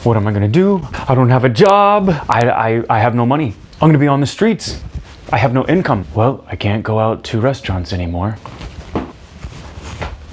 What am I gonna do? I don't have a job. I have no money. I'm gonna be on the streets. I have no income. Well, I can't go out to restaurants anymore.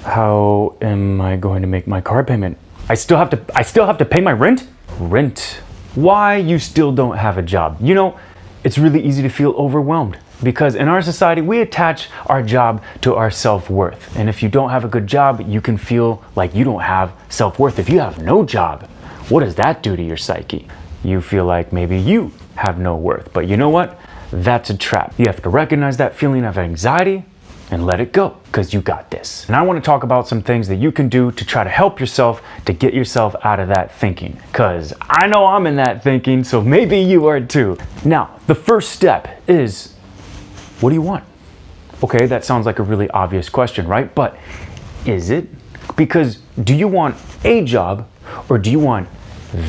How am I going to make my car payment? I still have to pay my rent? Rent. Why you still don't have a job? You know, it's really easy to feel overwhelmed because in our society, we attach our job to our self-worth. And if you don't have a good job, you can feel like you don't have self-worth. If you have no job, what does that do to your psyche? You feel like maybe you have no worth. But you know what? That's a trap. You have to recognize that feeling of anxiety and let it go, because you got this. And I want to talk about some things that you can do to try to help yourself to get yourself out of that thinking, because I know I'm in that thinking, so maybe you are too. Now, the first step is, what do you want? Okay, that sounds like a really obvious question, right? But is it? Because do you want a job or do you want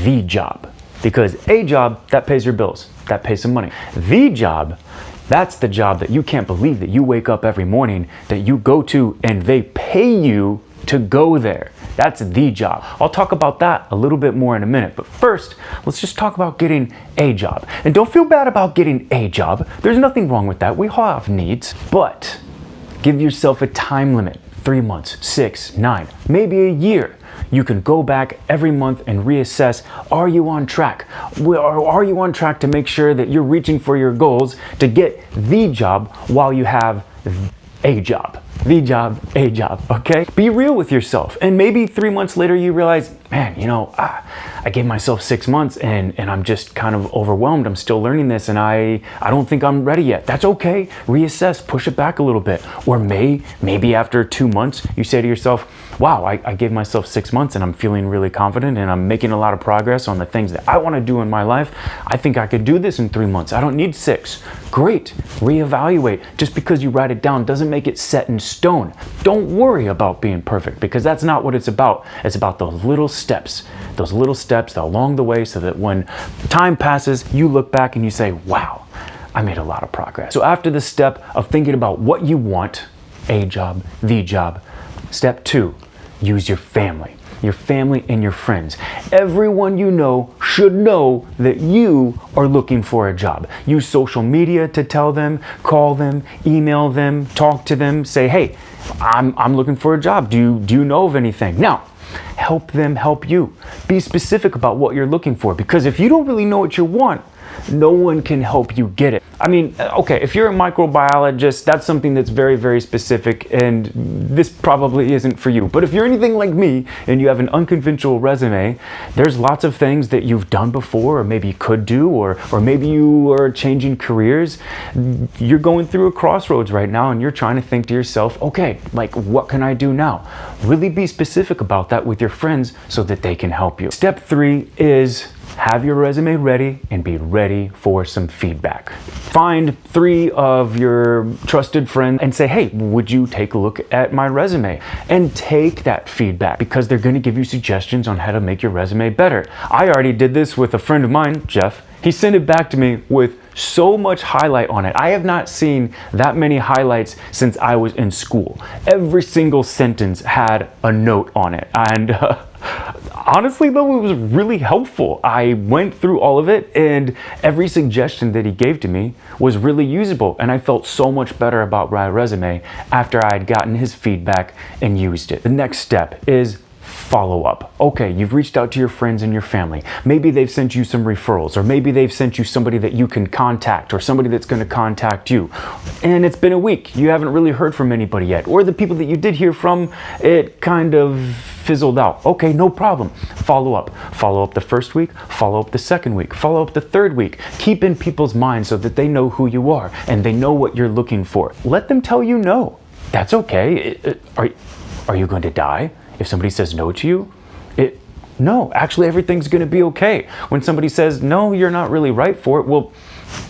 the job? Because a job, that pays your bills, that pays some money. The job, that's the job that you can't believe that you wake up every morning, that you go to and they pay you to go there. That's the job. I'll talk about that a little bit more in a minute. But first, let's just talk about getting a job. And don't feel bad about getting a job. There's nothing wrong with that. We all have needs. But give yourself a time limit. 3 months, 6, 9, maybe a year. You can go back every month and reassess, are you on track? Are you on track to make sure that you're reaching for your goals to get the job while you have a job? The job, a job, okay? Be real with yourself. And maybe 3 months later you realize, man, you know, I gave myself 6 months and I'm just kind of overwhelmed. I'm still learning this and I don't think I'm ready yet. That's okay. Reassess, push it back a little bit. Or maybe after 2 months, you say to yourself, wow, I gave myself 6 months and I'm feeling really confident and I'm making a lot of progress on the things that I want to do in my life. I think I could do this in 3 months. I don't need 6. Great. Reevaluate. Just because you write it down doesn't make it set in stone. Don't worry about being perfect, because that's not what it's about. It's about those little steps along the way, so that when time passes, you look back and you say, wow, I made a lot of progress. So after the step of thinking about what you want, a job, the job, step 2, use your family. Your family and your friends. Everyone you know should know that you are looking for a job. Use social media to tell them, call them, email them, talk to them, say, hey, I'm looking for a job. Do you know of anything? Now, help them help you. Be specific about what you're looking for, because if you don't really know what you want, no one can help you get it. I mean, okay, if you're a microbiologist, that's something that's very, very specific, and this probably isn't for you. But if you're anything like me and you have an unconventional resume, there's lots of things that you've done before, or maybe could do, or maybe you are changing careers. You're going through a crossroads right now and you're trying to think to yourself, okay, like, what can I do now? Really be specific about that with your friends so that they can help you. Step 3 is have your resume ready and be ready for some feedback. Find 3 of your trusted friends and say, hey, would you take a look at my resume? And take that feedback, because they're going to give you suggestions on how to make your resume better. I already did this with a friend of mine, Jeff. He sent it back to me with so much highlight on it. I have not seen that many highlights since I was in school. Every single sentence had a note on it. And honestly, though, it was really helpful. I went through all of it, and every suggestion that he gave to me was really usable. And I felt so much better about my resume after I had gotten his feedback and used it. The next step is follow up. Okay, you've reached out to your friends and your family. Maybe they've sent you some referrals, or maybe they've sent you somebody that you can contact, or somebody that's going to contact you. And it's been a week. You haven't really heard from anybody yet. Or the people that you did hear from, it kind of fizzled out. Okay, no problem. Follow up. Follow up the first week, follow up the second week, follow up the third week. Keep in people's minds so that they know who you are and they know what you're looking for. Let them tell you no. That's okay. Are you going to die if somebody says no to you? No, actually everything's going to be okay. When somebody says, no, you're not really right for it, well,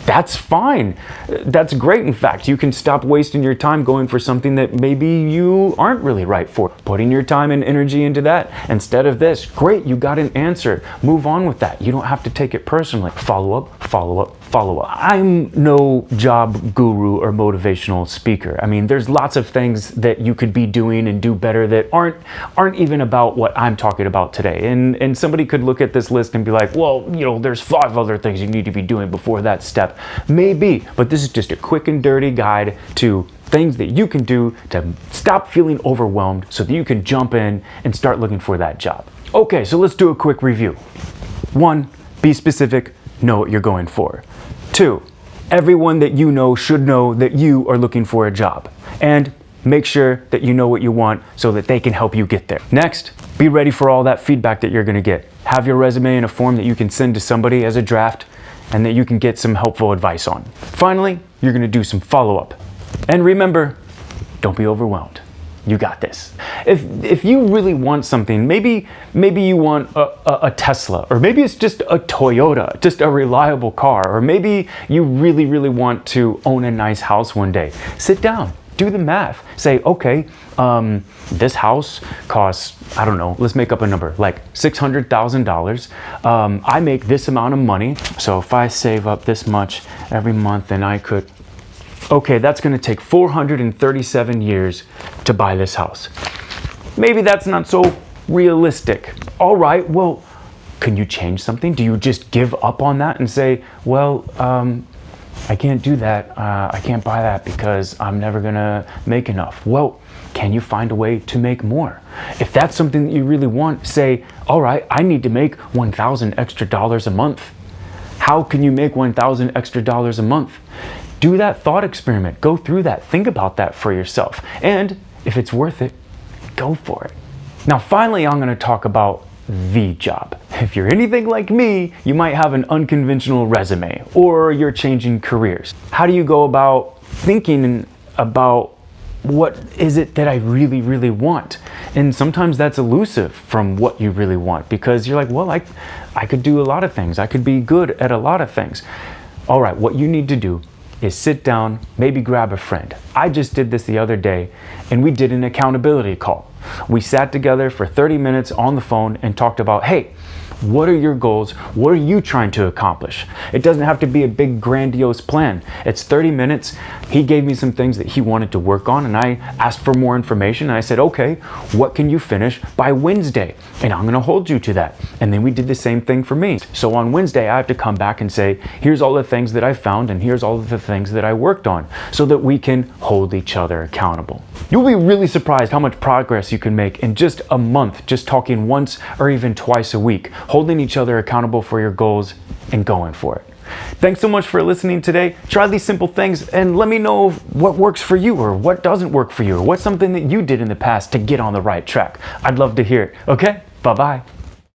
that's fine. That's great. In fact, you can stop wasting your time going for something that maybe you aren't really right for. Putting your time and energy into that instead of this. Great, you got an answer. Move on with that. You don't have to take it personally. Follow up, follow up, follow-up. I'm no job guru or motivational speaker. I mean, there's lots of things that you could be doing and do better that aren't even about what I'm talking about today. And somebody could look at this list and be like, well, you know, there's 5 other things you need to be doing before that step. Maybe, but this is just a quick and dirty guide to things that you can do to stop feeling overwhelmed so that you can jump in and start looking for that job. Okay, so let's do a quick review. 1, be specific, know what you're going for. 2, everyone that you know should know that you are looking for a job. And make sure that you know what you want so that they can help you get there. Next, be ready for all that feedback that you're gonna get. Have your resume in a form that you can send to somebody as a draft and that you can get some helpful advice on. Finally, you're gonna do some follow-up. And remember, don't be overwhelmed. You got this. If you really want something, maybe you want a Tesla, or maybe it's just a Toyota, just a reliable car, or maybe you really want to own a nice house one day. Sit down, do the math. Say, okay, this house costs, I don't know, let's make up a number, like $600,000. I make this amount of money, so if I save up this much every month, then I could, okay, that's gonna take 437 years to buy this house. Maybe that's not so realistic. All right, well, can you change something? Do you just give up on that and say, well, I can't do that. I can't buy that because I'm never gonna make enough. Well, can you find a way to make more? If that's something that you really want, say, all right, I need to make $1,000 extra a month. How can you make $1,000 extra a month? Do that thought experiment. Go through that. Think about that for yourself. And if it's worth it, go for it. Now, finally, I'm going to talk about the job. If you're anything like me, you might have an unconventional resume or you're changing careers. How do you go about thinking about what is it that I really want? And sometimes that's elusive from what you really want because you're like, well, I could do a lot of things. I could be good at a lot of things. All right, what you need to do is sit down, maybe grab a friend. I just did this the other day and we did an accountability call. We sat together for 30 minutes on the phone and talked about, hey, what are your goals? What are you trying to accomplish? It doesn't have to be a big grandiose plan. It's 30 minutes. He gave me some things that he wanted to work on and I asked for more information and I said, okay, what can you finish by Wednesday? And I'm gonna hold you to that. And then we did the same thing for me. So on Wednesday, I have to come back and say, here's all the things that I found and here's all of the things that I worked on so that we can hold each other accountable. You'll be really surprised how much progress you can make in just a month, just talking once or even twice a week, holding each other accountable for your goals and going for it. Thanks so much for listening today. Try these simple things and let me know what works for you or what doesn't work for you or what's something that you did in the past to get on the right track. I'd love to hear it. Okay, bye-bye.